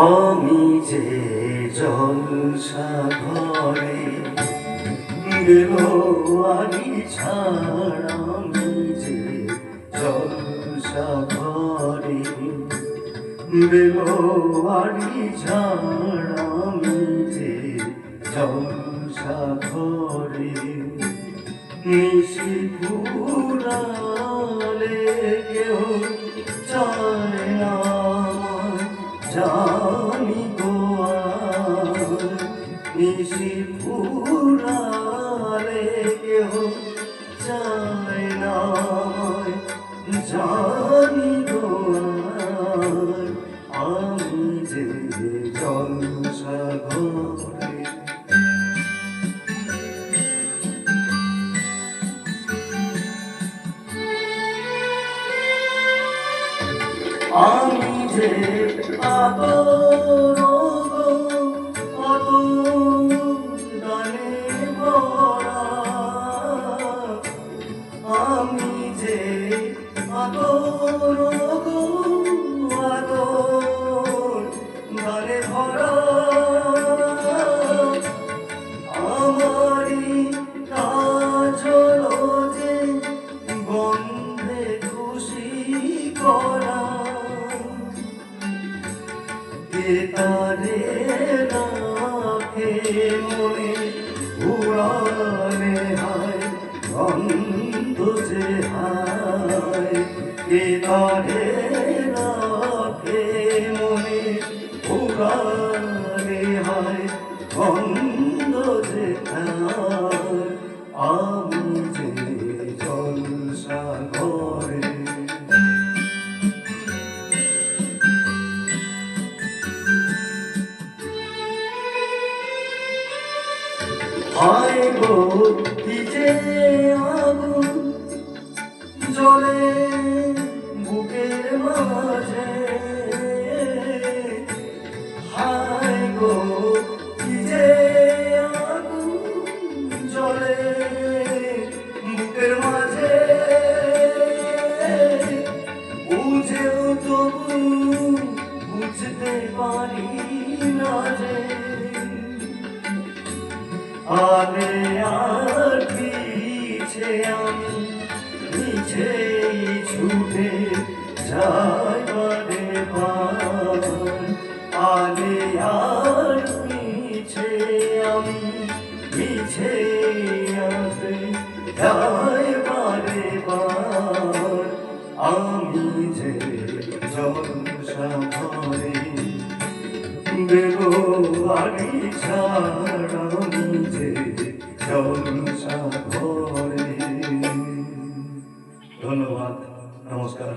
আমি যে জলসাঘরে বেলোয়ারি ছাড়, আমি যে জলসাঘরে বেলোয়ারি ছাড়, আমি যে জলসাঘরে নিশি ফুরালে কেউ চায় না জানি গোয়া, নিশি ফুরালে কেহ চায় না জানি গোয়া, আমি যে জলসাঘরে। আমি যে আদর গানে ভরা, আমি যে আদর গানে ভরা, আমারি কাজল যে গন্ধে খুশি করা, তারে রাখে মনে উড়ানে হায় গন্ধ যে হায়, তারে রাখে মনে উড়ানে হায় গন্ধ যে হায়, আমি যে জলসাঘরে। হায় গো কি যে আগুন জ্বলে বুকের মাঝে, হায় গো কি যে আগুন জ্বলে বুকের মাঝে, বুঝেও তবু বুঝতে পারি না যে আরে আর পিছে আমি মিছেই ছুটে যাই বারে বার, আরে আর পিছে আমি মিছেই আসতে যাই বারে বার, আমি যে জলসাঘরে বেলোয়ারি ছাড়, আমি যে জলসাঘরে। ধন্যবাদ, নমস্কার।